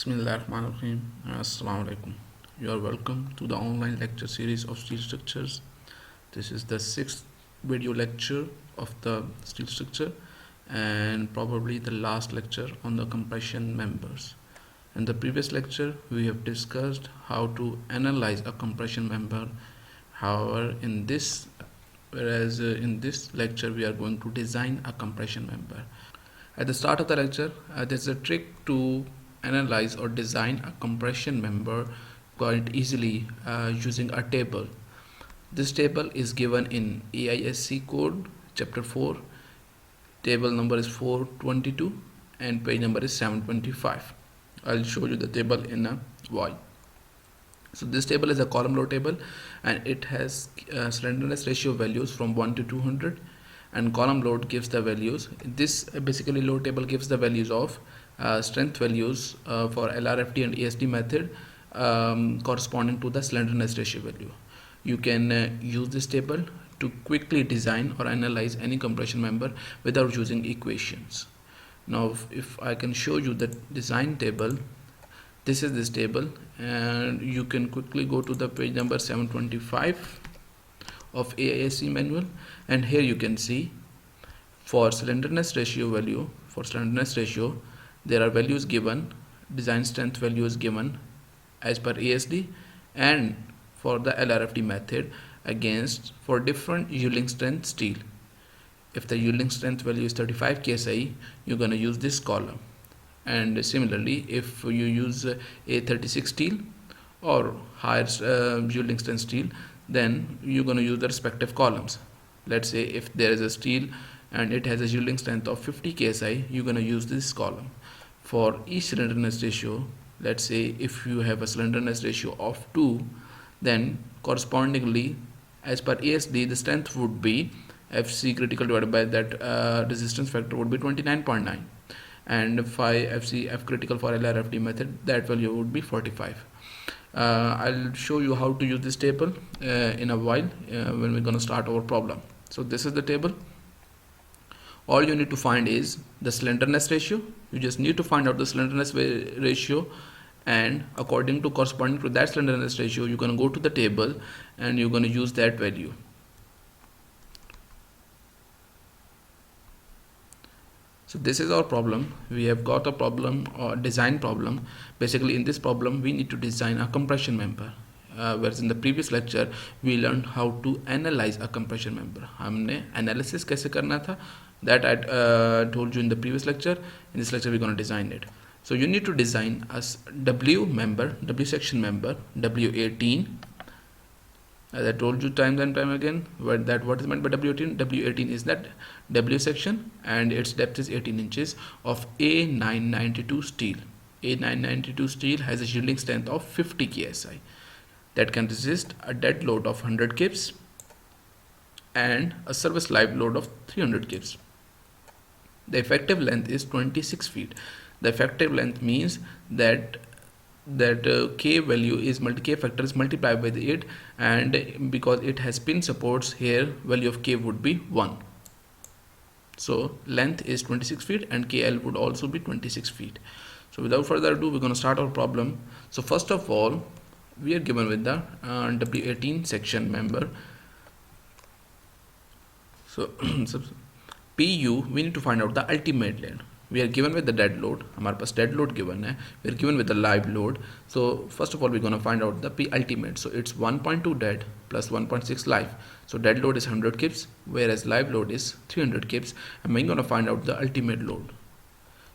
Bismillahirrahmanirrahim. Assalamu alaikum. You are welcome to the online lecture series of steel structures. This is the sixth video lecture of the steel structure and probably the last lecture on the compression members. In the previous lecture, we have discussed how to analyze a compression member. However, in this lecture, we are going to design a compression member. At the start of the lecture, there's a trick to analyze or design a compression member quite easily using a table. This table is given in AISC code chapter 4. Table number is 422 and page number is 725. I'll show you the table in a while. So this table is a column load table and it has slenderness ratio values from 1 to 200, and column load gives the values. This basically load table gives the values of strength values for LRFD and ASD method corresponding to the slenderness ratio value. You can use this table to quickly design or analyze any compression member without using equations. Now if I can show you the design table, this is this table, and you can quickly go to the page number 725 of AISC manual, and here you can see for slenderness ratio there are values given, design strength value is given as per ASD, and for the LRFD method against for different yielding strength steel. If the yielding strength value is 35 KSI, you're going to use this column, and similarly if you use a 36 steel or higher yielding strength steel, then you're going to use the respective columns. Let's say if there is a steel and it has a yielding strength of 50 KSI, you're going to use this column. For each slenderness ratio, let's say if you have a slenderness ratio of 2, then correspondingly as per ASD the strength would be FC critical divided by that resistance factor would be 29.9, and phi FC F critical for LRFD method, that value would be 45. I'll show you how to use this table in a while when we're going to start our problem. So this is the table. All you need to find is the slenderness ratio. You just need to find out the slenderness ratio, and according to corresponding to that slenderness ratio, you're going to go to the table and you're going to use that value. So this is our problem. We have got a problem or design problem. Basically in this problem we need to design a compression member, whereas in the previous lecture we learned how to analyze a compression member. हमने analysis कैसे करना था, that I told you in the previous lecture. In this lecture we're going to design it. So you need to design a W section member, W18. As I told you time and time again, what is meant by W18? W18 is that W section and its depth is 18 inches of A992 steel. A992 steel has a yielding strength of 50 KSI that can resist a dead load of 100 kPa and a service live load of 300 kPa. The effective length is 26 feet. The effective length means that K value is K factor is multiplied by the 8, and because it has pin supports here, value of K would be 1. So length is 26 feet and KL would also be 26 feet. So without further ado, we're going to start our problem. So first of all, we are given with the W18 section member. So PU, we need to find out the ultimate load. We are given with the dead load. हमारे पास dead load given है. We are given with the live load. So first of all, we're going to find out the P ultimate. So it's 1.2 dead plus 1.6 live. So dead load is 100 kPa, whereas live load is 300 kPa. And we're going to find out the ultimate load.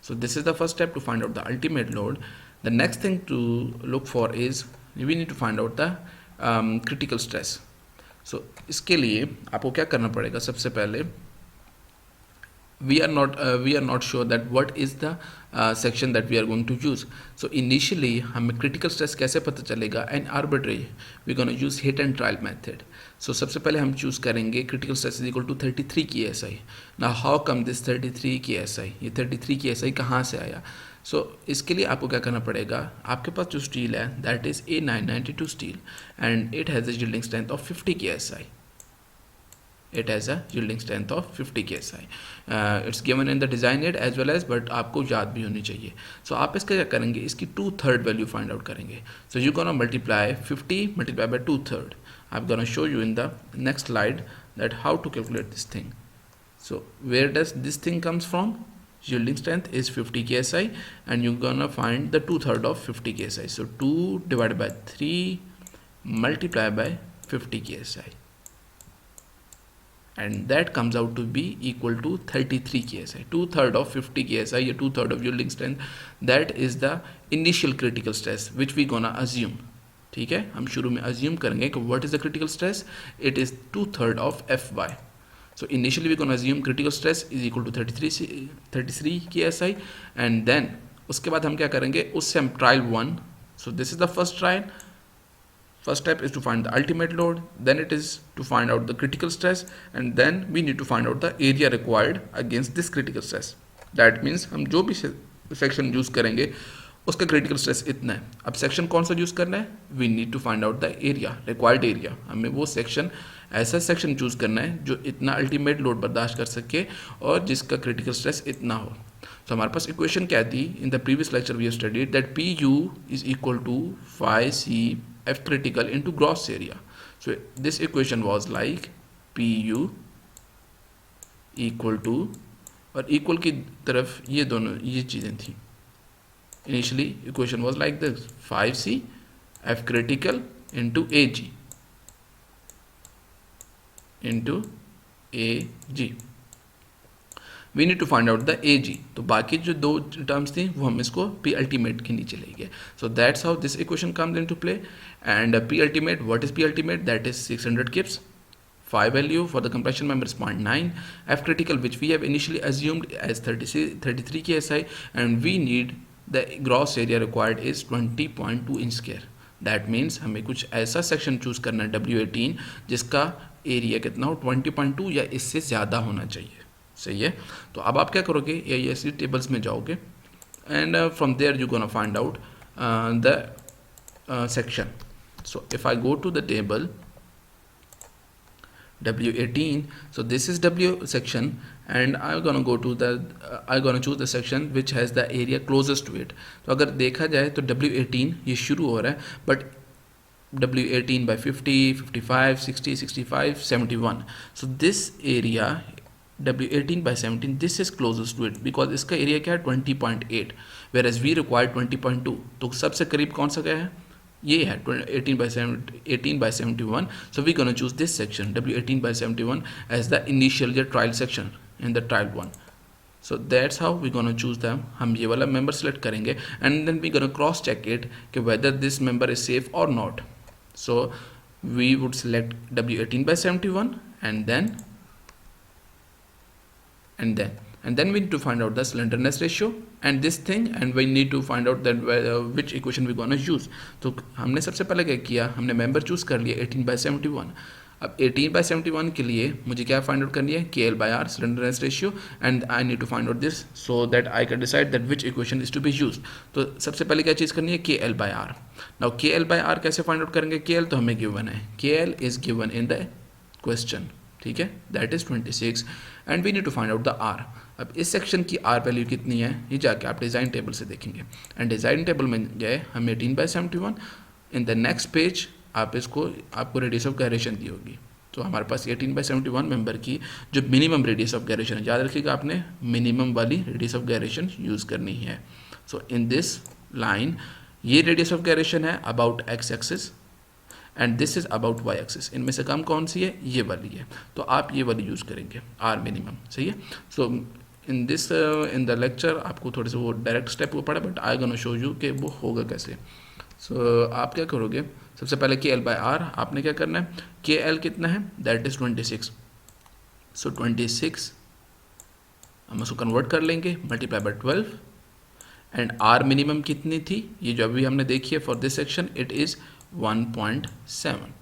So this is the first step to find out the ultimate load. The next thing to look for is we need to find out the critical stress. So इसके लिए आपको क्या करना पड़ेगा? सबसे पहले we are not sure that what is the section that we are going to use. So initially हमें critical stress कैसे पता चलेगा? And arbitrary we are going to use hit and trial method. So सबसे पहले हम choose करेंगे critical stress is equal to 33 KSI. Now how come this 33 KSI? ये 33 KSI कहाँ से आया? So इसके लिए आपको क्या करना पड़ेगा? आपके पास जो steel है that is A992 steel and it has a yielding strength of 50 KSI. it has a yielding strength of 50 KSI. It's given in the design aid as well as, but आपको याद भी होनी चाहिए. So आप इसका क्या करेंगे, इसकी 2/3 वैल्यू फाइंड आउट करेंगे. So you're gonna multiply 50 multiply by 2/3. I'm gonna show you in the next slide that how to calculate this thing. So where does this thing comes from? Yielding strength is 50 KSI and you're gonna find the 2/3 of 50 KSI. So 2 divided by 3 multiply by 50 KSI. And that comes out to be equal to 33 KSI. 2/3 of 50 KSI या 2/3 of yielding strength, that is the initial critical stress which we gonna assume. ठीक है, हम शुरू में assume करेंगे कि what is the critical stress? It is 2/3 of Fy. So initially we gonna assume critical stress is equal to 33 KSI and then उसके बाद हम क्या करेंगे, उससे हम trial 1. So this is the first trial. First step is to find the ultimate load, then it is to find out the critical stress, and then we need to find out the area required against this critical stress. That means हम जो भी section use करेंगे उसका critical stress इतना है. अब section कौन सा यूज़ करना है, we need to find out the area, required area. हमें वो सेक्शन, ऐसा सेक्शन चूज़ करना है जो इतना अल्टीमेट लोड बर्दाश्त कर सके और जिसका क्रिटिकल स्ट्रेस इतना हो. तो हमारे पास इक्वेशन क्या थी, in the previous lecture we have studied that P U is equal to phi C F critical into gross area. So this equation was like PU equal to, और equal की तरफ ये दोनों ये चीज़ें थी. Initially equation was like this, 5C F critical into AG into AG. We need to find out the AG. तो बाकी जो दो टर्म्स थी वो हम इसको P अल्टीमेट के नीचे ले गए. So that's how this equation comes into play. And P ultimate, what is P ultimate? That is 600 kips. Phi value for the compression member is 0.9. F critical, which we have initially assumed as 33 KSI, and we need the gross area required is 20.2 inch square. That means हमें कुछ ऐसा section choose करना है W18 जिसका area कितना हो, 20.2 या इससे ज़्यादा होना चाहिए. सही है. तो अब आप क्या करोगे, AISC टेबल्स में जाओगे and from there you gonna find out the section. So if I go to the table W18, so this is W section and I'm gonna go to the I'm gonna choose the section which has the area closest to it. तो अगर देखा जाए तो W18 ये शुरू हो रहा है, but W18 by 50, 55, 60, 65, 71. So this area W18 by 17, this is closest to it because इसका एरिया क्या है 20.8, whereas we require 20.2. तो सबसे करीब कौन सा गया है, ये है 18 by 71. So we gonna choose this section W18 by 71 as the initial trial section in the trial 1. So that's how we gonna choose them. हम ये वाला member select करेंगे and then we gonna cross check it कि whether this member is safe or not. So we would select W18 by 71 and then we need to find out the slenderness ratio and this thing, and we need to find out that which equation we gonna use. तो हमने सबसे पहले क्या किया, हमने member choose कर लिया 18 by 71. अब 18 by 71 के लिए मुझे क्या फाइंड आउट करनी है, KL/R slenderness ratio, and I need to find out this so that I can decide that which equation is to be used. तो सबसे पहले क्या चीज़ करनी है, KL/R. Now KL/R कैसे फाइंड आउट करेंगे, KL तो हमें गिवन है, KL is given in the question. ठीक है, that is 26 and we need to find out the R. अब इस सेक्शन की R वैल्यू कितनी है, ये जाके आप डिज़ाइन टेबल से देखेंगे. एंड डिज़ाइन टेबल में गए, हमें 18 by 71. In the next page आपको रेडियस ऑफ गायरेशन दी होगी. तो हमारे पास 18 by 71 मेंबर की जो मिनिमम रेडियस ऑफ गायरेशन है, याद रखिएगा आपने मिनिमम वाली रेडियस ऑफ गायरेशन यूज़ करनी है. सो इन दिस लाइन ये रेडियस ऑफ गायरेशन है about X axis and this is about Y axis. इनमें से कम कौन सी है, ये वाली है. तो आप ये वाली यूज़ करेंगे आर मिनिमम. सही है. So in this in the lecture आपको थोड़े से वो डायरेक्ट स्टेप वो पड़ा, but I gonna show you कि वो होगा कैसे. सो आप क्या करोगे, सबसे पहले KL/R आपने क्या करना है, KL कितना है, दैट इज़ 26. सो 26 हम उसको कन्वर्ट कर लेंगे, multiply by 12 and R minimum कितनी थी, ये जो अभी हमने देखी है for this section, it is 1.7.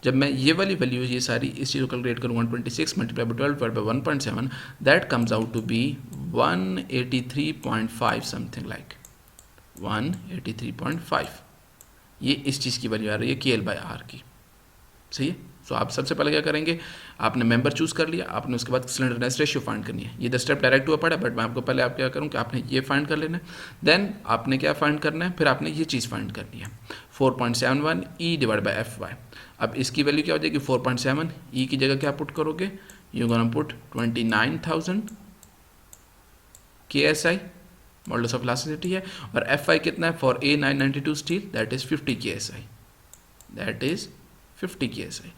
जब मैं ये वाली वैल्यू ये सारी इस चीज़ को कैलकुलेट करूँ, 126 multiply by 12 divide by 1.7, that comes out to be 183.5 something like 183.5. ये इस चीज़ की वैल्यू आ रही है KL/R की. सही है. सो आप सबसे पहले क्या करेंगे, आपने मेंबर चूज़ कर लिया, आपने उसके बाद स्लेंडरनेस रेशियो फाइंड करनी है। ये द स्टेप डायरेक्ट हुआ पड़ा, बट मैं आपको पहले आप क्या करूँ कि आपने ये फाइंड कर लेना है, देन आपने क्या फाइंड करना है, फिर आपने ये चीज़ फाइंड करनी है 4.71 E divide by F Y. अब इसकी वैल्यू क्या हो जाएगी 4.7, ई की जगह क्या पुट करोगे, you gonna put 29,000 KSI modulus of elasticity है, और एफ आई कितना है for a 992 steel, that is 50 KSI, that is 50 KSI।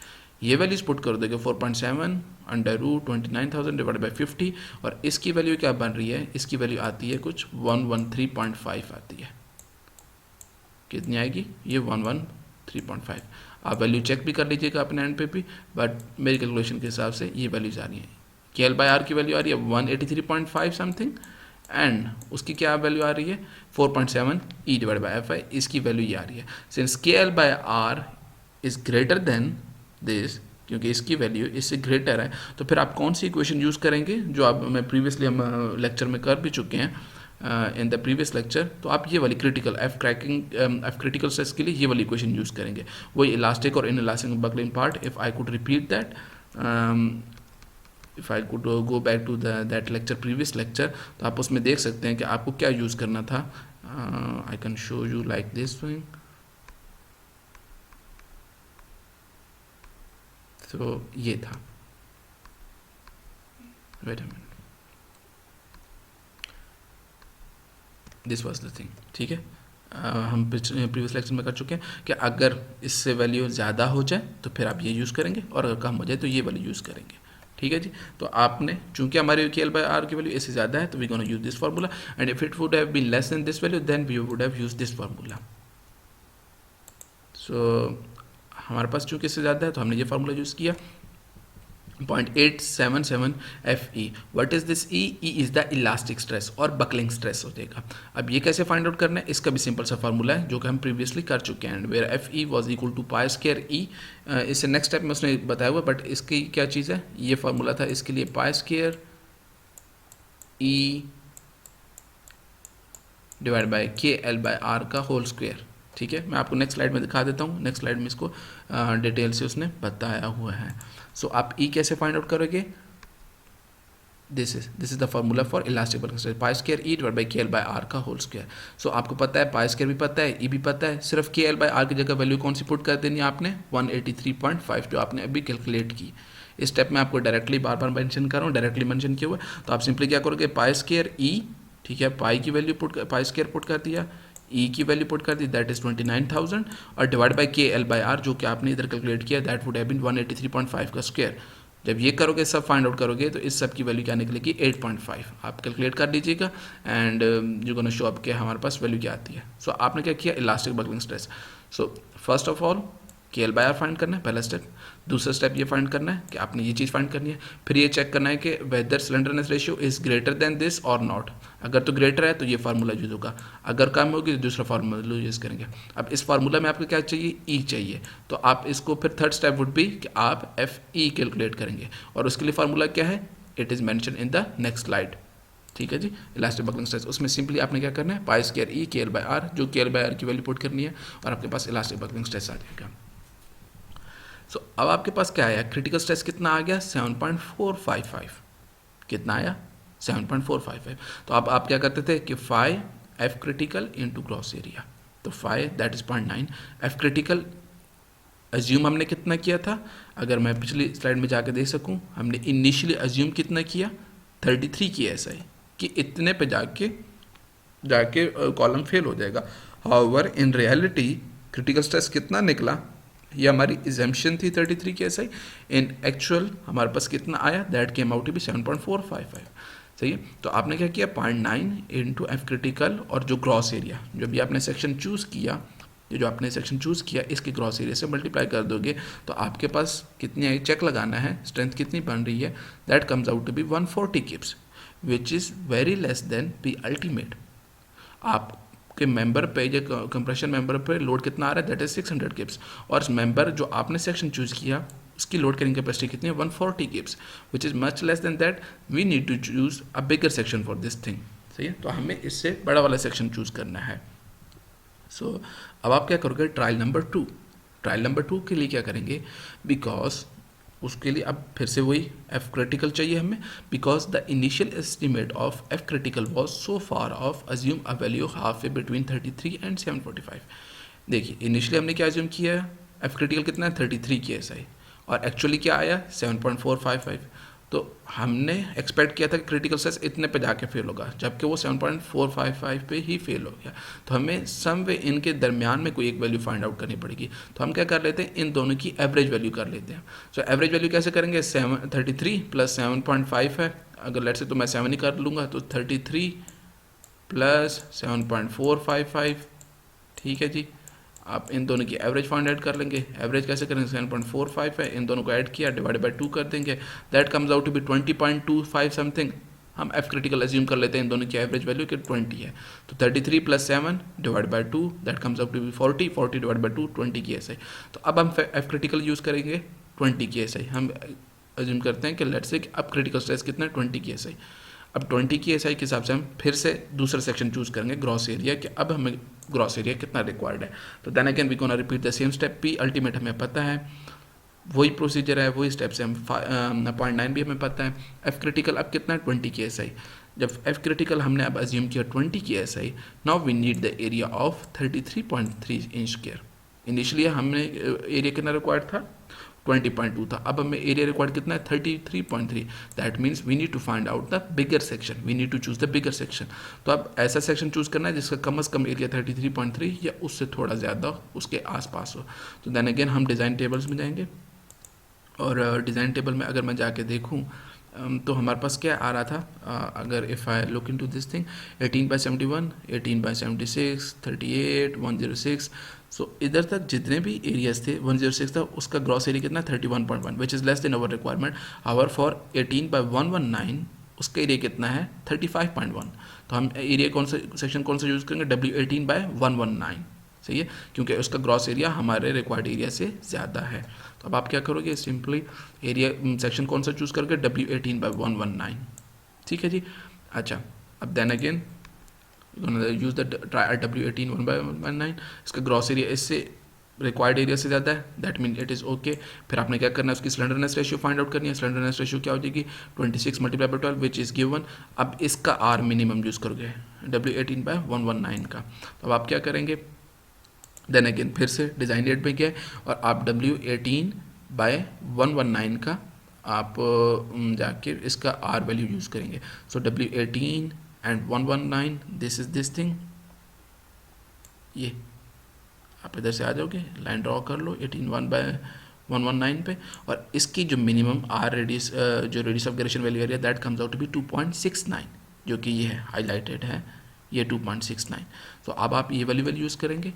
ये वैल्यूज पुट कर दोगे 4.7 अंडर रूट 29,000 डिवाइड बाई 50, और इसकी वैल्यू क्या बन रही है, इसकी वैल्यू आती है कुछ 113.5 आती है। कितनी आएगी, ये 113.5। आप वैल्यू चेक भी कर लीजिएगा अपने एंड पे भी, बट मेरी कैलकुलेशन के हिसाब से ये वैल्यूज आ रही है। KL बाई आर की वैल्यू आ रही है 183.5 समथिंग, एंड उसकी क्या वैल्यू आ रही है 4.7 E divide by F I, इसकी वैल्यू ये आ रही है। Since KL by R is greater than this, क्योंकि इसकी वैल्यू इससे ग्रेटर है, तो फिर आप कौन सी इक्वेशन यूज़ करेंगे, जो आप मैं प्रीवियसली हम लेक्चर में कर भी चुके हैं इन द प्रीवियस लेक्चर। तो आप ये वाली क्रिटिकल एफ क्रिटिकल स्ट्रेस के लिए ये वाली इक्वेशन यूज़ करेंगे, वही इलास्टिक और inelastic buckling part. If I could repeat that, if I could go back to that lecture, previous lecture, तो आप उसमें देख सकते हैं कि आपको क्या यूज़ करना था। I can show you like this thing. तो ये था, wait a minute, this was the thing, ठीक है। हम प्रीवियस लेक्चर में कर चुके हैं कि अगर इससे वैल्यू ज़्यादा हो जाए तो फिर आप ये यूज़ करेंगे, और अगर कम हो जाए तो ये वाली यूज़ करेंगे, ठीक है जी। तो आपने चूंकि हमारे KL बाई आर की वैल्यू इससे ज़्यादा है, तो we gonna use this formula, and if it would have been less than this value, then we would have use this formula. So हमारे पास चूंकि इससे ज़्यादा है तो हमने ये फार्मूला यूज़ किया 0.877 FE। What is this E? E is the elastic stress और बकलिंग स्ट्रेस हो जाएगा। अब ये कैसे फाइंड आउट करना है, इसका भी सिंपल सा फार्मूला है जो कि हम प्रीवियसली कर चुके हैं, where FE was equal to pi square E। इससे नेक्स्ट स्टेप में उसने बताया हुआ, बट इसकी क्या चीज़ है, ये फार्मूला था इसके लिए pi square E divide by KL by R का होल स्क्वायर, ठीक है। मैं आपको नेक्स्ट स्लाइड में दिखा देता हूँ, नेक्स्ट स्लाइड में इसको डिटेल से उसने बताया हुआ है। सो आप E कैसे फाइंड आउट करोगे, this is the formula for elastic buckling stress, pi square E divide by KL by R का होल स्क्वायर। सो आपको पता है पाई स्क्वायर भी पता है, E भी पता है, सिर्फ KL बाई आर की जगह वैल्यू कौन सी पुट कर देनी है आपने 183.5, जो आपने अभी कैलकुलेट की। इस स्टेप में आपको डायरेक्टली बार बार मेंशन कर रहा हूँ, डायरेक्टली मेंशन किया हुआ है। तो आप सिंपली क्या करोगे, पाई स्क्वायर E, ठीक है, पाई की वैल्यू पाई स्क्वायर पुट कर दिया, E की वैल्यू पुट कर दी, दैट इज 29,000, और divide by KL by R जो कि आपने इधर कैलकुलेट किया, दैट वुड हैव बीन 183.5 का स्क्वायर। जब ये करोगे, सब फाइंड आउट करोगे, तो इस सब की वैल्यू क्या निकलेगी 8.5। आप कैलकुलेट कर लीजिएगा, and you gonna show up कि हमारे पास वैल्यू क्या आती है। सो आपने क्या किया, elastic buckling stress. So first of all KL by R find करना है, पहला स्टेप। दूसरा स्टेप ये फाइंड करना है कि आपने ये चीज़ फाइंड करनी है, फिर ये चेक करना है कि whether slenderness ratio is greater than this और नॉट। अगर तो ग्रेटर है तो ये फार्मूला यूज होगा, अगर कम होगी तो दूसरा फार्मूला यूज करेंगे। अब इस फार्मूला में आपको क्या चाहिए, E चाहिए, तो आप इसको फिर थर्ड स्टेप वुड बी कि आप FE कैलकुलेट करेंगे, और उसके लिए फार्मूला क्या है, it is mentioned in the next slide, ठीक है जी। इलास्टिक बकलिंग स्ट्रेस, उसमें सिंपली आपने क्या करना है, pi square E KL by R, जो KL बाई आर की वैल्यू पुट करनी है, और आपके पास इलास्टिक बकलिंग स्ट्रेस आ जाएगा। सो अब आपके पास क्या आया, क्रिटिकल स्ट्रेस कितना आ गया 7.455, कितना आया 7.455। तो आप क्या करते थे कि phi F critical into gross area, तो phi that is 0.9, F critical assume हमने कितना किया था, अगर मैं पिछली स्लाइड में जाके देख सकूं, हमने इनिशियली अज्यूम कितना किया 33 KSI, कि इतने पे जाके कॉलम फेल हो जाएगा। However in reality critical stress कितना निकला, ये हमारी एजम्पशन थी 33 KSI, इन एक्चुअल हमारे पास कितना आया, that came out to be 7.455, सही है। तो आपने क्या किया 0.9 इंटू F क्रिटिकल, और जो ग्रॉस एरिया जो भी आपने सेक्शन चूज़ किया, जो आपने सेक्शन चूज़ किया इसके ग्रॉस एरिया से मल्टीप्लाई कर दोगे, तो आपके पास कितनी आई, चेक लगाना है स्ट्रेंथ कितनी बन रही है, that comes out to be 140 kips, which is very less than P ultimate. आप के मेंबर पे, ये कंप्रेशन मेंबर पे लोड कितना आ रहा है, दैट इज 600 किप्स, और मेंबर जो आपने सेक्शन चूज किया उसकी लोड कैरिंग कैपेसिटी कितनी है 140 kips, which is much less than that. We need to choose a bigger section for this thing, सही है। तो हमें इससे बड़ा वाला सेक्शन चूज करना है। सो अब आप क्या करोगे, ट्रायल नंबर 2, ट्रायल नंबर 2 के लिए क्या करेंगे, बिकॉज उसके लिए अब फिर से वही एफ क्रिटिकल चाहिए हमें, because the initial estimate of F critical was so far of assume a value half A between 33 and 745। देखिए इनिशियली हमने क्या अज्यूम किया है, एफ क्रिटिकल कितना है 33 की एसआई, और एक्चुअली क्या आया 7.455। तो हमने एक्सपेक्ट किया था कि क्रिटिकल स्ट्रेस इतने पे जाके फेल होगा, जबकि वो 7.455 पे ही फेल हो गया। तो हमें सम वे इनके दरमियान में कोई एक वैल्यू फाइंड आउट करनी पड़ेगी। तो हम क्या कर लेते हैं, इन दोनों की एवरेज वैल्यू कर लेते हैं। सो एवरेज वैल्यू कैसे करेंगे, 33 प्लस 7.5 है, अगर लेट से तो मैं 7 ही कर लूँगा, तो 33 प्लस 7.455, ठीक है जी। आप इन दोनों की एवरेज फाइंड आउट कर लेंगे। एवरेज कैसे करेंगे, 7.45 है, इन दोनों को ऐड किया, डिवाइड बाय 2 कर देंगे, that comes out to be 20.25 something. हम एफ क्रिटिकल अज्यूम कर लेते हैं इन दोनों की एवरेज वैल्यू कि 20 है, तो 33 plus 7 divide by 2, that comes out to be 40, 40 divide by 2, 20 की एसआई। तो अब हम एफ क्रिटिकल यूज़ करेंगे 20 की एसआई। हम अज्यूम करते हैं कि लेट्स से अब क्रिटिकल स्ट्रेस कितना है, 20 की एसआई। अब 20 की एसआई के हिसाब से हम फिर से दूसरा सेक्शन चूज़ करेंगे, ग्रॉस एरिया, कि अब हमें ग्रॉस एरिया कितना रिक्वायर्ड है। तो then again we gonna repeat the same step, P ultimate हमें पता है, वही प्रोसीजर है, वही स्टेप से हम 0.9 भी हमें पता है। एफ क्रिटिकल अब कितना है, 20 की एसआई। जब एफ क्रिटिकल हमने अब अज्यूम किया 20 की SI, now we need the area of 33.3 inch square. Initially हमने एरिया कितना रिक्वायर्ड था, 20.2 था, अब हमें एरिया रिक्वायर्ड कितना है, 33.3। That means we need to find out the bigger section, we need to choose the bigger section. तो अब ऐसा सेक्शन चूज करना है जिसका कम से कम एरिया 33.3 या उससे थोड़ा ज़्यादा उसके आसपास हो। तो देन अगेन हम डिज़ाइन टेबल्स में जाएंगे, और डिज़ाइन टेबल में अगर मैं जाके देखूँ तो हमारे पास क्या आ रहा था, अगर if I look into this thing, 18/71, 18/76, 38, 106। सो इधर तक जितने भी एरियाज थे 106 था, उसका ग्रॉस एरिया कितना 31.1, which is less than our requirement. Hour for 18/119 उसका एरिया कितना है 35.1। तो हम एरिया कौन सा सेक्शन कौन सा यूज़ करेंगे, W18/119, सही है, क्योंकि उसका ग्रॉस एरिया हमारे रिक्वायर्ड एरिया से ज़्यादा है। तो अब आप क्या करोगे, सिंपली एरिया सेक्शन कौन सा चूज़ करके, W18/119, ठीक है जी। अच्छा, अब then again use the W18/119, इसका ग्रॉस एरिया इससे रिक्वायर्ड एरिया से ज़्यादा है, that mean it is okay. फिर आपने क्या करना है, उसकी स्लेंडरनेस रेशियो फाइंड आउट करनी है। स्लेंडरनेस रेशियो क्या हो जाएगी, 26 × 12 विच इज़ गिवन। अब इसका आर मिनिमम यूज़ करोगे W18/119 का। तो अब आप क्या करेंगे, देन अगेन फिर से डिज़ाइन रेट में गए और आप W18/119 का आप जाके इसका आर वैल्यू यूज़ करेंगे। सो W18 and 119, this is this thing, ये आप इधर से आ जाओगे, लाइन ड्रॉ कर लो 18/119 पे, और इसकी जो मिनिमम आर रेडियस, जो radius of gyration value area, that comes out to be 2.69, जो कि ये है हाईलाइटेड है, ये 2.69। तो अब आप ये वैल्यू यूज़ करेंगे।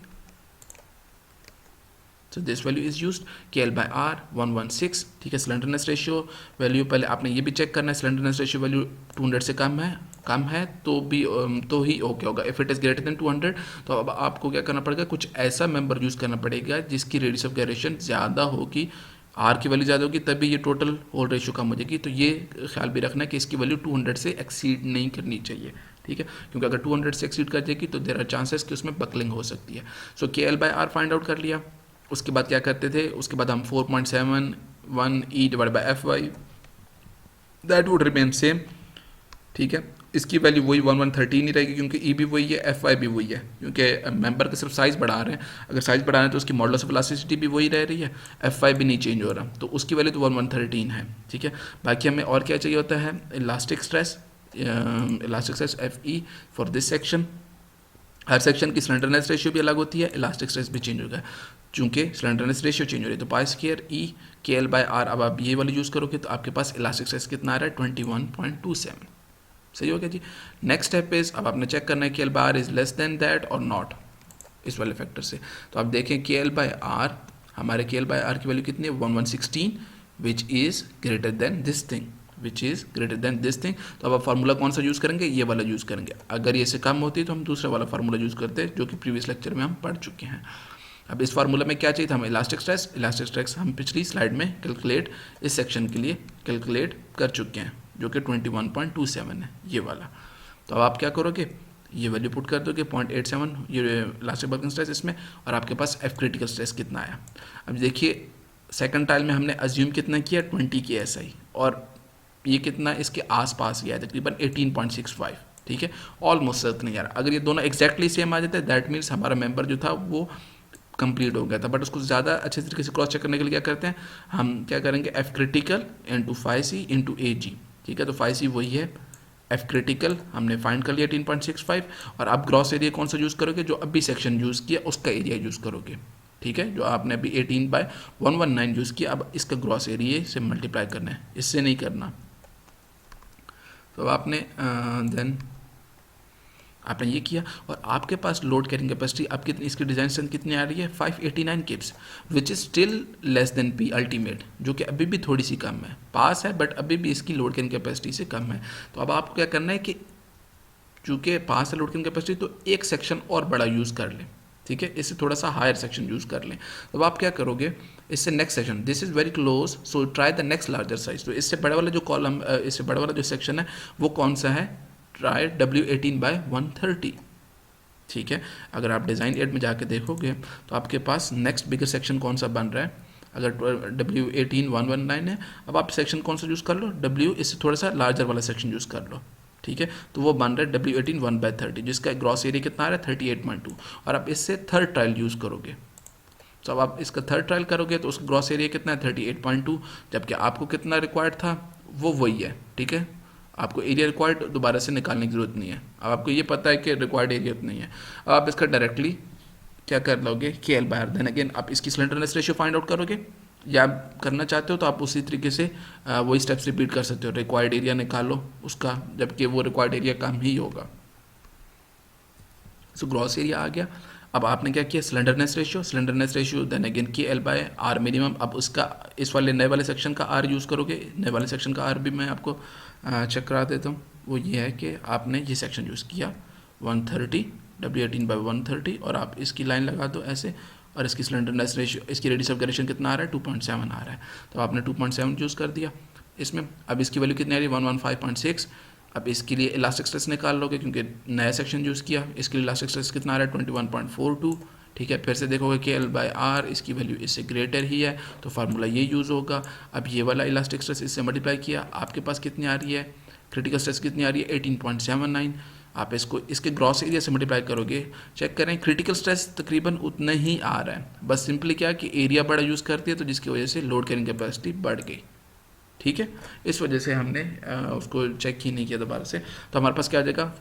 So this value is used, KL/R 116, ठीक है। स्लेंडरनेस रेशियो वैल्यू पहले आपने ये भी चेक करना है, स्लेंडरनेस रेशियो वैल्यू 200 से कम है तो भी तो ही ओके होगा। If it is greater than 200, तो अब आपको क्या करना पड़ेगा, कुछ ऐसा मेंबर यूज़ करना पड़ेगा जिसकी रेडियस ऑफ गायरेशन ज़्यादा होगी, आर की वैल्यू ज़्यादा होगी, तभी ये टोटल होल रेशियो कम हो जाएगी। तो ये ख्याल भी रखना है कि इसकी वैल्यू 200 से एक्सीड नहीं करनी चाहिए, ठीक है, क्योंकि अगर 200 से एक्सीड कर जाएगी तो देयर आर चांसेस कि उसमें बकलिंग हो सकती है। सो KL/R फाइंड आउट कर लिया। उसके बाद क्या करते थे, उसके बाद हम 4.71E/FY, that would remain same, ठीक है। इसकी वैल्यू वही 1113 ही रहेगी, क्योंकि ई भी वही है, FY भी वही है, क्योंकि मेंबर का सिर्फ साइज़ बढ़ा रहे हैं। अगर साइज़ बढ़ा रहे हैं तो उसकी मॉडुलस ऑफ इलास्टिसिटी भी वही रह रही है, FY भी नहीं चेंज हो रहा, तो उसकी वैल्यू तो 1113 है, ठीक है। बाकी हमें और क्या चाहिए होता है, elastic stress FE for this section. Her section की स्लेंडरनेस रेशियो भी अलग होती है, इलास्टिक स्ट्रेस भी चेंज होगा, चूंकि स्लेंडरनेस रेशियो चेंज हो रही है। तो पाई स्क्वायर E KL/R, अब आप ये वाली यूज़ करोगे तो आपके पास इलास्टिक स्ट्रेस कितना आ रहा है, 21.27, सही हो गया जी। नेक्स्ट स्टेप इज, अब आपने चेक करना है KL/R is less than that और नॉट, इस वाले फैक्टर से। तो आप देखें KL/R, हमारे KL/R की वैल्यू कितनी है, 1116, which is greater than this thing, which is greater than this thing. तो अब आप फार्मूला कौन सा यूज़ करेंगे, ये वाला यूज़ करेंगे। अगर ये से कम होती है तो हम दूसरा वाला फार्मूला यूज़ करते हैं, जो कि प्रीवियस लेक्चर में हम पढ़ चुके हैं। अब इस फार्मूला में क्या चाहिए था हमें, इलास्टिक स्ट्रेस हम पिछली स्लाइड में कैलकुलेट, इस सेक्शन के लिए कैलकुलेट कर चुके हैं, जो कि 21.27 है, ये वाला। तो अब आप क्या करोगे, ये वैल्यू पुट कर दोगे 0.87 ये इलास्टिक बकलिंग स्ट्रेस इसमें, और आपके पास एफ क्रिटिकल स्ट्रेस कितना आया। अब देखिए सेकंड ट्रायल में हमने अज्यूम कितना किया 20 की एसआई, और ये कितना इसके आसपास गया तकरीबन 18.65, ठीक है, ऑलमोस्ट उतना ही आ रहा। अगर ये दोनों एक्जैक्टली सेम आ जाते दैट मीन्स हमारा मेंबर जो था वो कंप्लीट हो गया था। बट उसको ज़्यादा अच्छे तरीके से क्रॉस चेक करने के लिए क्या करते हैं, हम क्या करेंगे F critical into 5C into AG, ठीक है। तो 5C वही है, एफ क्रिटिकल हमने फाइंड कर लिया 18.65, और आप ग्रॉस एरिया कौन सा यूज़ करोगे, जो अभी सेक्शन यूज़ किया उसका एरिया यूज़ करोगे, ठीक है। जो आपने अभी 18/119 यूज़ किया, अब इसका ग्रॉस एरिया से मल्टीप्लाई करना है, इससे नहीं करना। तो आपने देन आपने ये किया, और आपके पास लोड कैरिंग कैपेसिटी आपकी इसकी डिज़ाइन स्ट्रेंथ कितनी आ रही है 589 kips, which is still less than P ultimate, जो कि अभी भी थोड़ी सी कम है, पास है बट अभी भी इसकी लोड कैरिंग कैपेसिटी से कम है। तो अब आपको क्या करना है कि चूँकि पास है लोड कैरिंग कैपेसिटी, तो एक सेक्शन और बड़ा यूज़ कर लें, ठीक है, इससे थोड़ा सा हायर सेक्शन यूज़ कर लें। तो आप क्या करोगे, इससे next section this is very close so try the next larger size. तो इससे बड़ा वाला जो कॉलम, इससे बड़ा वाला जो सेक्शन है वो कौन सा है, ट्राई W18/130, ठीक है। अगर आप डिज़ाइन एड में जाके देखोगे तो आपके पास नेक्स्ट बिगर सेक्शन कौन सा बन रहा है, अगर W18/119 है, अब आप सेक्शन कौन सा यूज़ कर लो, W इससे थोड़ा सा लार्जर वाला सेक्शन यूज़ कर लो, ठीक है। तो वो बन रहा है W18/1/30, जिसका ग्रॉस एरिया कितना आ रहा है 38.2, और आप इससे थर्ड ट्रायल यूज़ करोगे। तो अब आप इसका थर्ड ट्रायल करोगे तो उसका ग्रॉस एरिया कितना है 38.2, जबकि आपको कितना रिक्वायर्ड था वो वही है, ठीक है। आपको एरिया रिक्वायर्ड दोबारा से निकालने की ज़रूरत नहीं है, अब आपको ये पता है कि रिक्वायर्ड एरिया उतना ही है। अब आप इसका डायरेक्टली क्या कर लोगे KL/R, देन अगेन आप इसकी स्लेंडरनेस रेशियो फाइंड आउट करोगे, या आप करना चाहते हो तो आप उसी तरीके से वही स्टेप्स रिपीट कर सकते हो, रिक्वायर्ड एरिया निकालो उसका, जबकि वो रिक्वायर्ड एरिया कम ही होगा। सो ग्रॉस एरिया आ गया। अब आपने क्या किया, slenderness ratio then again KL/R minimum. अब उसका इस वाले नए वाले सेक्शन का R यूज़ करोगे, नए वाले सेक्शन का R भी मैं आपको चेक करा देता हूँ। वो ये है कि आपने ये सेक्शन यूज़ किया 130 W18/130, और आप इसकी लाइन लगा दो ऐसे, और इसकी स्लेंडरनेस रेशियो, इसकी रेडियस ऑफ गायरेशन कितना आ रहा है 2.7 आ रहा है, तो आपने 2.7 यूज़ कर दिया इसमें। अब इसकी वैल्यू कितनी आ रही है 115.6। अब इसके लिए इलास्टिक स्ट्रेस निकाल लोगे क्योंकि नया सेक्शन यूज़ किया, इसके लिए इलास्टिक स्ट्रेस कितना आ रहा है 21.42, ठीक है। फिर से देखोगे KL/R इसकी वैल्यू इससे ग्रेटर ही है, तो फार्मूला ये यूज़ होगा। अब ये वाला इलास्टिक स्ट्रेस इससे मल्टीप्लाई किया, आपके पास कितनी आ रही है, क्रिटिकल स्ट्रेस कितनी आ रही है 18.79। आप इसको इसके ग्रॉस एरिया से मल्टीप्लाई करोगे, चेक करें क्रिटिकल स्ट्रेस तकरीबन उतना ही आ रहा है, बस सिंपली क्या कि एरिया बड़ा यूज़ करती है, तो जिसकी वजह से लोड कैरिंग कैपेसिटी बढ़ गई, ठीक है। इस वजह से हमने उसको चेक ही नहीं किया दोबारा से। तो हमारे पास क्या आ जाएगा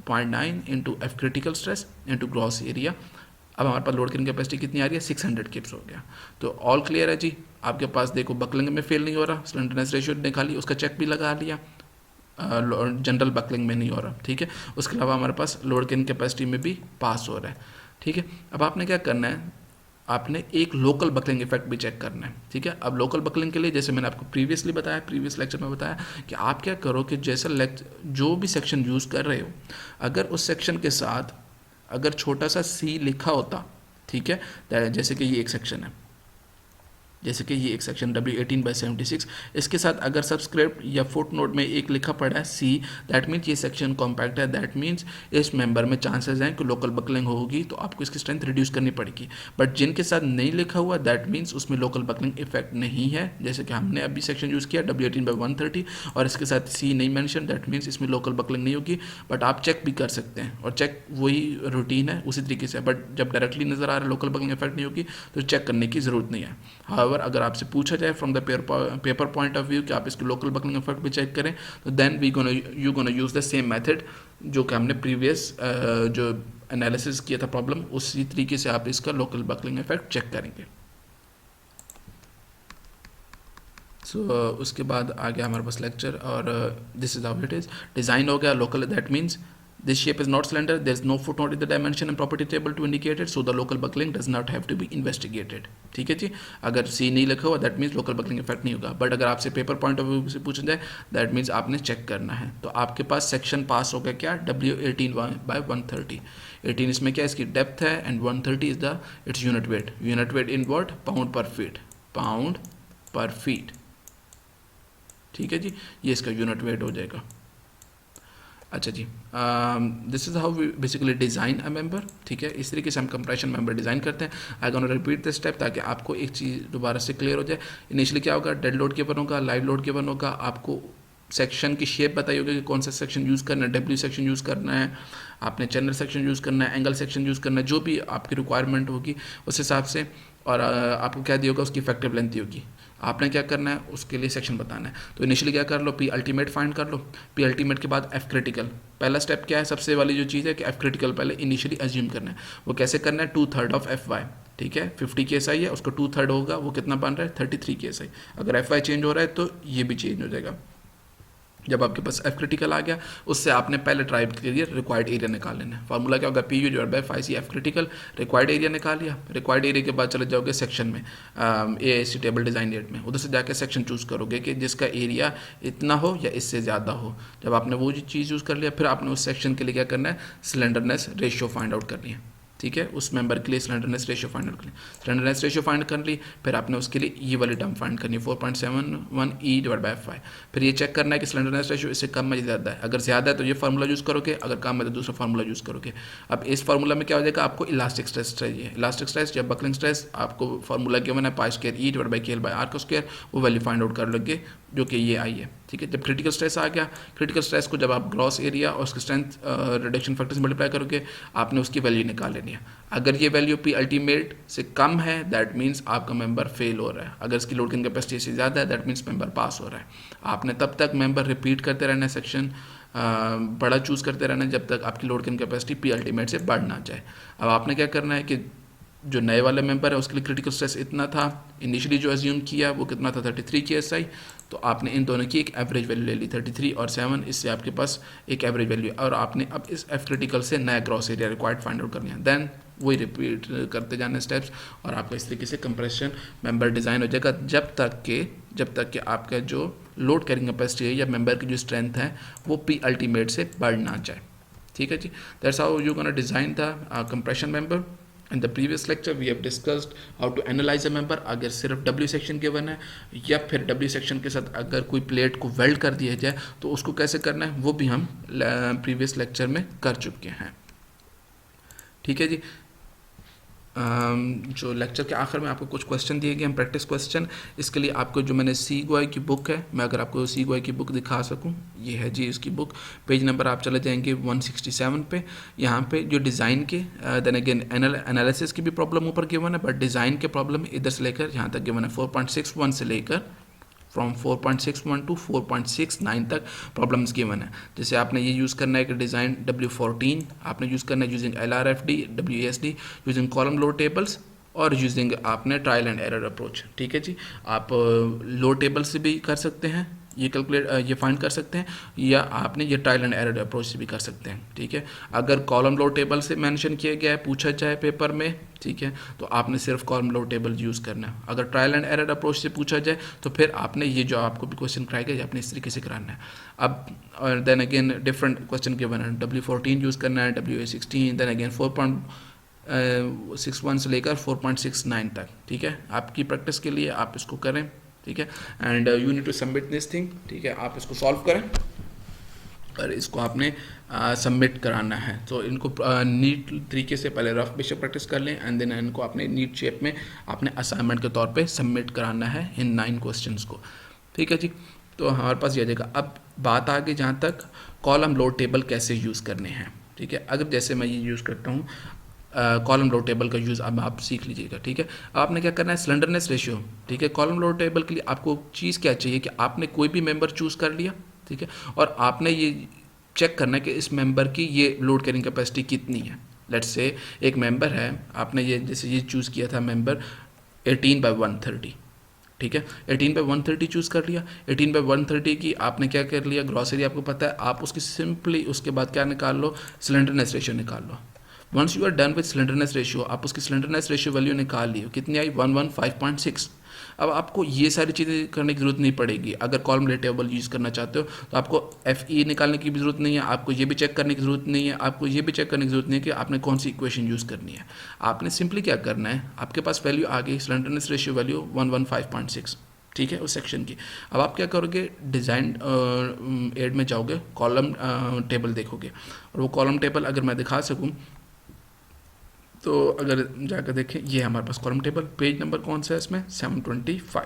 0.9 into F critical stress into gross area. अब हमारे पास लोड कैरिंग कैपेसिटी कितनी आ रही है 600 किप्स हो गया। तो ऑल क्लियर है जी। आपके पास देखो बकलिंग में फेल नहीं हो रहा, स्लेंडरनेस रेशियो निकाली, उसका चेक भी लगा लिया, जनरल बकलिंग में नहीं हो रहा, ठीक है। उसके अलावा हमारे पास लोड कैरिंग कैपेसिटी में भी पास हो रहा है, ठीक है। अब आपने क्या करना है, आपने एक लोकल बकलिंग इफेक्ट भी चेक करना है, ठीक है। अब लोकल बकलिंग के लिए जैसे मैंने आपको प्रीवियसली बताया, प्रीवियस लेक्चर में बताया कि आप क्या करो कि जैसा जो भी सेक्शन यूज़ कर रहे हो, अगर उस सेक्शन के साथ अगर छोटा सा C लिखा होता, ठीक है, जैसे कि ये एक सेक्शन है, जैसे कि ये एक सेक्शन W18/76, इसके साथ अगर सबस्क्रिप्ट या फुट नोट में एक लिखा पड़ा है C, दैट मीन्स ये सेक्शन कॉम्पैक्ट है, दैट मीन्स इस मेंबर में चांसेस हैं कि लोकल बकलिंग होगी, तो आपको इसकी स्ट्रेंथ रिड्यूस करनी पड़ेगी। बट जिनके साथ नहीं लिखा हुआ दैट मीन्स उसमें लोकल बकलिंग इफेक्ट नहीं है, जैसे कि हमने अभी सेक्शन यूज़ किया W18/130 और इसके साथ C नहीं मैंशन, दैट मीन्स इसमें लोकल बकलिंग नहीं होगी। बट आप चेक भी कर सकते हैं, और चेक वही रूटीन है उसी तरीके से, बट जब डायरेक्टली नज़र आ रहा है लोकल बकलिंग इफेक्ट नहीं होगी तो चेक करने की ज़रूरत नहीं है। हाउएवर अगर आपसे पूछा जाए from the paper point of view कि आप इसके लोकल बकलिंग इफेक्ट भी चेक करें, तो then you gonna use the same method जो कि हमने प्रीवियस जो एनालिसिस किया था प्रॉब्लम, उसी तरीके से आप इसका लोकल बकलिंग इफेक्ट चेक करेंगे। उसके बाद आ गया हमारे पास लेक्चर, और this is how it is. Design हो गया local, that means this shape is not slender, there is no footnote in the dimension and property table to indicate it, so the local buckling does not have to be investigated, ठीक है जी। अगर C नहीं लिखा हुआ that means local buckling effect नहीं होगा, but अगर आपसे पेपर पॉइंट ऑफ व्यू से पूछा जाए दैट मीन्स आपने चेक करना है। तो आपके पास सेक्शन पास हो गया क्या W18/130, 18 इसमें क्या इसकी डेप्थ है and 130 is the its unit weight in what pound पर फीट, ठीक है जी, ये इसका यूनिट वेट हो जाएगा। अच्छा जी, this is how we basically design a member. ठीक है, इस तरीके से हम कंप्रेशन मेंबर डिज़ाइन करते हैं। I gonna repeat this step ताकि आपको एक चीज़ दोबारा से क्लियर हो जाए। इनिशियली क्या होगा, डेड लोड गिवन होगा, लाइव लोड गिवन होगा, आपको सेक्शन की शेप बताई होगी कि कौन सा सेक्शन यूज़ करना है, डब्ल्यू सेक्शन यूज़ करना है, आपने चैनल सेक्शन यूज़ करना है, एंगल सेक्शन यूज़ करना है, जो भी आपकी रिक्वायरमेंट होगी उस हिसाब से। और आपको क्या दिया होगा, उसकी इफेक्टिव लेंथ दी होगी। आपने क्या करना है, उसके लिए सेक्शन बताना है। तो इनिशियली क्या कर लो, पी अल्टीमेट फाइंड कर लो। पी अल्टीमेट के बाद एफ क्रिटिकल। पहला स्टेप क्या है, सबसे वाली जो चीज़ है कि एफ क्रिटिकल पहले इनिशियली अज्यूम करना है। वो कैसे करना है, 2/3 ऑफ एफ वाई। ठीक है, 50 के एस आई है, उसको 2/3 होगा, वो कितना बन रहा है, 33 के एस आई। अगर एफ वाई चेंज हो रहा है तो ये भी चेंज हो जाएगा। जब आपके पास एफ क्रिटिकल आ गया, उससे आपने पहले ट्राइब के लिए रिक्वायर्ड एरिया निकाल लेना है। फार्मूला क्या होगा, P U divide by 5c F critical. Required area निकाल लिया। रिक्वायर्ड एरिया के बाद चले जाओगे सेक्शन में, AIC टेबल डिज़ाइन डेट में, उधर से जाके सेक्शन चूज़ करोगे कि जिसका एरिया इतना हो या इससे ज़्यादा हो। जब आपने वो चीज़ यूज़ कर लिया, फिर आपने उस सेक्शन के लिए क्या करना है, स्लेंडरनेस रेशियो फाइंड आउट करनी है। ठीक है, उस मेंबर के लिए स्लेंडरनेस रेशियो फाइंड आउट कर ली। स्लेंडरनेस रेशियो फाइंड कर ली, फिर आपने उसके लिए ई वाली टर्म फाइंड करनी है, 4.71 ई डिवाइड बाई 5। फिर ये चेक करना है कि स्लेंडरनेस रेशियो इससे कम है ज़्यादा है। अगर ज़्यादा है तो ये फार्मूला यूज़ करोगे, अगर कम है तो दूसरा फार्मूला यूज़ करोगे। अब इस फार्मूला में क्या हो जाएगा, आपको इलास्टिक स्ट्रेस चाहिए। इलास्टिक स्ट्रेस या बकलिंग स्ट्रेस, आपको फार्मूला गिवन है pi square E divide by KL by R का स्क्वायर, वो वैल्यू फाइंड आउट कर लोगे जो कि ये आई है। ठीक है, जब क्रिटिकल स्ट्रेस आ गया, क्रिटिकल स्ट्रेस को जब आप ग्रॉस एरिया और उसके स्ट्रेंथ रिडक्शन फैक्टर से मल्टीप्लाई करोगे, आपने उसकी वैल्यू निकाल लेनी है। अगर ये वैल्यू पी अल्टीमेट से कम है, दैट मीन्स आपका मेंबर फेल हो रहा है। अगर इसकी लोडिंग कैपेसिटी से ज़्यादा है, दैट मीन्स मेंबर पास हो रहा है। आपने तब तक मेंबर रिपीट करते रहना है, सेक्शन बड़ा चूज़ करते रहना है जब तक आपकी लोडिंग कैपेसिटी पी अल्टीमेट से बढ़ ना जाए। अब आपने क्या करना है कि जो नए वाले मेंबर है उसके लिए क्रिटिकल स्ट्रेस इतना था, इनिशियली जो एज्यूम किया वो कितना था, 33 की एसआई। तो आपने इन दोनों की एक एवरेज वैल्यू ले ली, 33 और 7, इससे आपके पास एक एवरेज वैल्यू है। और आपने अब इस एफ क्रिटिकल से नया gross area required find out करनी है। देन वही रिपीट करते जाने स्टेप्स, और आपका इस तरीके से कंप्रेशन मेंबर डिज़ाइन हो जाएगा जब तक कि आपका जो लोड कैरिंग कैपेसिटी है या मेंबर की जो स्ट्रेंथ है वो पी अल्टीमेट से बढ़ ना जाए। ठीक है जी, that's how you gonna design the compression member. In the previous lecture we have discussed how to analyze a member। अगर सिर्फ W सेक्शन गिवन है या फिर W सेक्शन के साथ अगर कोई प्लेट को वेल्ड कर दिया जाए तो उसको कैसे करना है वो भी हम प्रीवियस लेक्चर में कर चुके हैं। ठीक है जी, जो लेक्चर के आखिर में आपको कुछ क्वेश्चन दिए गए हैं, प्रैक्टिस क्वेश्चन। इसके लिए आपको जो मैंने सी गोई की बुक है, मैं अगर आपको सी गोई की बुक दिखा सकूं, ये है जी इसकी बुक। पेज नंबर आप चले जाएंगे 167 पे। यहाँ पे जो डिज़ाइन के देन अगेन एनालिसिस की भी प्रॉब्लम ऊपर गिवन है, बट डिज़ाइन के प्रॉब्लम इधर से लेकर यहाँ तक गिवन है, 4.61 से लेकर फ्रॉम 4.61 टू 4.69 तक प्रॉब्लम्स गिवन है। जैसे आपने ये यूज़ करना है कि डिज़ाइन W14 आपने यूज़ करना है using LRFD, WASD, using column load tables और यूजिंग आपने ट्रायल एंड एरर अप्रोच। ठीक है जी, आप लोड टेबल से भी कर सकते हैं, ये ये फाइंड कर सकते हैं, या आपने ये ट्रायल एंड एरर अप्रोच से भी कर सकते हैं। ठीक है, अगर कॉलम लोड टेबल से मेंशन किया गया है, पूछा जाए पेपर में, ठीक है, तो आपने सिर्फ कॉलम लोड टेबल यूज़ करना है। अगर ट्रायल एंड एरर अप्रोच से पूछा जाए तो फिर आपने ये जो आपको भी क्वेश्चन कराएगा ये आपने इस तरीके से कराना है। अब और then again different question given है, W14 यूज़ करना है, WA16, देन अगेन 4.61 से लेकर 4.69 तक। ठीक है, आपकी प्रैक्टिस के लिए आप इसको करें। ठीक है, and you need to submit this thing. ठीक है, आप इसको सॉल्व करें और इसको आपने सबमिट कराना है। तो इनको नीट तरीके से पहले रफ बेशक प्रैक्टिस कर लें, एंड देन इनको आपने नीट शेप में आपने असाइनमेंट के तौर पे सबमिट कराना है इन 9 क्वेश्चंस को। ठीक है जी, तो हमारे पास ये आ जाएगा। अब बात आ गई जहाँ तक कॉलम लोड टेबल कैसे यूज़ करने हैं। ठीक है, अगर जैसे मैं ये यूज़ करता हूँ कॉलम लोड टेबल का यूज़ अब आप सीख लीजिएगा। ठीक है, आपने क्या करना है, स्लेंडरनेस रेशियो। ठीक है, कॉलम लोड टेबल के लिए आपको चीज़ क्या चाहिए कि आपने कोई भी मेंबर चूज़ कर लिया, ठीक है, और आपने ये चेक करना है कि इस मेंबर की ये लोड कैरिंग कैपेसिटी कितनी है। लेट्स से एक मेंबर है, आपने ये जैसे ये चूज़ किया था मेंबर 18/130। ठीक है, 18/130 चूज़ कर लिया। 18/130 की आपने क्या कर लिया, ग्रॉस एरिया आपको पता है, आप उसकी सिंपली उसके बाद क्या निकाल लो, स्लेंडरनेस रेशियो निकाल लो। Once you are done with slenderness ratio, आप उसकी स्लेंडरनेस रेशियो वैल्यू निकाल ली, कितनी आई, 115.6। अब आपको ये सारी चीज़ें करने की ज़रूरत नहीं पड़ेगी। अगर कॉलम लोड टेबल यूज़ करना चाहते हो तो आपको FE निकालने की भी ज़रूरत नहीं है, आपको ये भी चेक करने की ज़रूरत नहीं है, आपको ये भी चेक करने की ज़रूरत नहीं है कि आपने कौन सी इक्वेशन यूज़ करनी है। आपने सिंपली क्या करना है, आपके पास वैल्यू आ गई, स्लेंडरनेस रेशियो वैल्यू 115.6। ठीक है, उस सेक्शन की। अब आप क्या करोगे, डिज़ाइन एड में जाओगे, कॉलम टेबल देखोगे, और वो कॉलम टेबल अगर मैं दिखा सकूं तो अगर जाकर देखें, ये हमारे पास कॉलम टेबल, पेज नंबर कौन सा है इसमें, 725।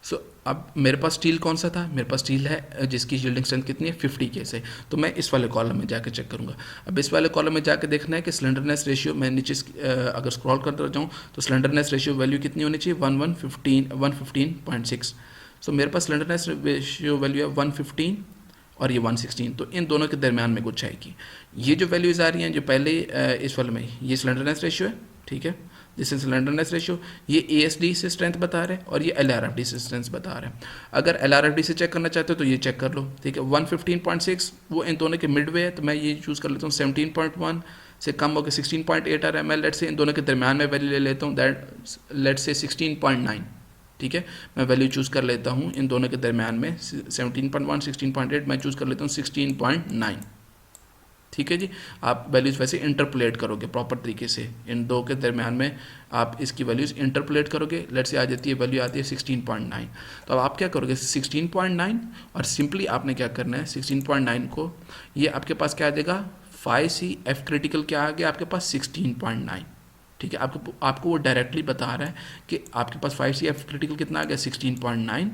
सो अब मेरे पास स्टील कौन सा था, मेरे पास स्टील है जिसकी यील्डिंग स्ट्रेंथ कितनी है, 50 के से। तो मैं इस वाले कॉलम में जाकर चेक करूंगा। अब इस वाले कॉलम में जाकर देखना है कि स्लेंडरनेस रेशियो, मैं नीचे अगर स्क्रॉल करता जाऊँ तो स्लेंडरनेस रेशियो वैल्यू कितनी होनी चाहिए, 115.6। सो मेरे पास स्लेंडरनेस रेशियो वैल्यू है 115 और ये 116, तो इन दोनों के दरमियान में कुछ आएगी। ये जो वैल्यूज़ आ रही हैं जो पहले इस वाले में, ये स्लेंडरनेस रेशियो है, ठीक है, दिस इज स्लेंडरनेस रेशियो, ये ASD से स्ट्रेंथ बता रहा है और ये LRFD से स्ट्रेंथ बता रहा है। अगर LRFD से चेक करना चाहते हो तो ये चेक कर लो, ठीक है, 115.6 वो इन दोनों के मिडवे है, तो मैं ये चूज़ कर लेता हूँ 17.1 से कम होकर 16.8 आ रहा है, मैं लेट से इन दोनों के दरमियान में वैल्यू ले लेता हूँ, दैट लेट से 16.9, ठीक है, मैं वैल्यू चूज़ कर लेता हूँ इन दोनों के दरमियान में 17.1 16.8, मैं चूज़ कर लेता हूँ 16.9, ठीक है जी। आप वैल्यूज़ वैसे इंटरपोलेट करोगे प्रॉपर तरीके से, इन दो के दरमियान में आप इसकी वैल्यूज़ इंटरपोलेट करोगे, लेट से आ जाती है वैल्यू आती है 16.9। तो अब आप क्या करोगे, 16.9 और सिंपली आपने क्या करना है, 16.9 को ये आपके पास क्या आ जाएगा, 5C F क्रिटिकल क्या आ गया आपके पास 16.9, ठीक है, आपको वो डायरेक्टली बता रहा है कि आपके पास 5C F क्रिटिकल कितना आ गया 16.9,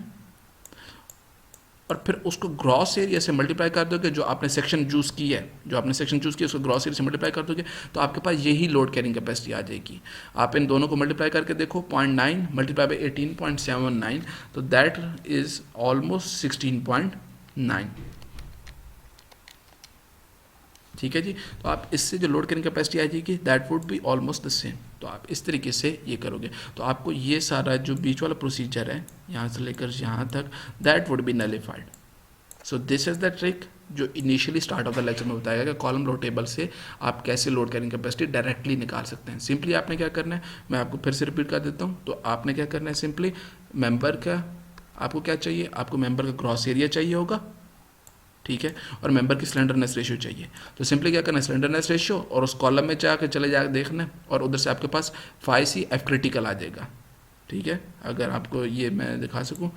और फिर उसको ग्रॉस एरिया से मल्टीप्लाई कर दोगे, जो आपने सेक्शन चूज़ की है, जो आपने सेक्शन चूज़ किया उसको ग्रॉस एरिया से मल्टीप्लाई कर दोगे, तो आपके पास यही लोड कैरिंग कैपेसिटी आ जाएगी। आप इन दोनों को मल्टीप्लाई करके देखो, 0.9 मल्टीप्लाई बाई 18.79, तो दैट इज़ ऑलमोस्ट 16.9, ठीक है जी। तो आप इससे जो लोड कैरिंग कैपेसिटी आ जाएगी that would be almost the same. तो आप इस तरीके से ये करोगे, तो आपको ये सारा जो बीच वाला प्रोसीजर है यहाँ से लेकर यहाँ तक, that would be nullified. So this is the trick जो initially start of the lecture में बताया गया कि कॉलम लोड टेबल से आप कैसे लोड कैरिंग कैपेसिटी डायरेक्टली निकाल सकते हैं। सिंपली आपने क्या करना है, मैं आपको फिर से रिपीट कर देता हूँ। तो आपने क्या करना है, सिंपली मेंबर का आपको क्या चाहिए, आपको मेंबर का ग्रॉस एरिया चाहिए होगा, ठीक है, और मेंबर की स्लेंडरनेस रेशियो चाहिए। तो सिंपली क्या करना है, स्लेंडरनेस रेशियो और उस कॉलम में जाकर चले जाकर देखना है, और उधर से आपके पास 5C F क्रिटिकल आ जाएगा, ठीक है। अगर आपको ये मैं दिखा सकूं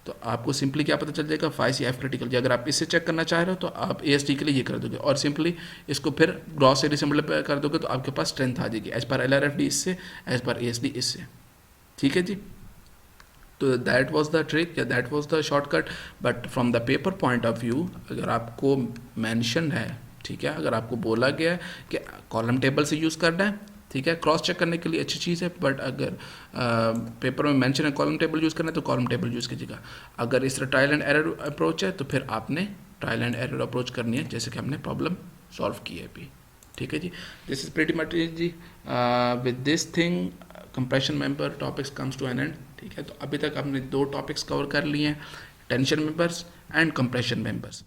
तो आपको सिंपली क्या पता चल जाएगा, 5C F क्रिटिकल जी। अगर आप इससे चेक करना चाह रहे हो तो आप ASD के लिए ये कर दोगे, और सिंपली इसको फिर ग्रॉस एरिया से मल्टीप्लाई कर दोगे, तो आपके पास स्ट्रेंथ आ जाएगी एज पर LRFD इससे, एज पर ASD इससे, ठीक है जी। तो दैट वाज द ट्रिक या that was the shortcut. But from the paper point of view, अगर आपको मेंशन है, ठीक है, अगर आपको बोला गया है कि कॉलम टेबल से यूज़ करना है, ठीक है, क्रॉस चेक करने के लिए अच्छी चीज़ है, बट अगर पेपर में मेंशन है कॉलम टेबल यूज़ करना है तो कॉलम टेबल यूज़ कीजिएगा। अगर इस तरह ट्रायल एंड एरर अप्रोच है तो फिर आपने ट्रायल एंड एरर अप्रोच करनी है, जैसे कि हमने प्रॉब्लम सॉल्व की है अभी, ठीक है जी। दिस इज प्रीटी मच जी। With this thing compression member topics comes to an end, ठीक है। तो अभी तक हमने 2 टॉपिक्स कवर कर लिए हैं, tension members and compression members.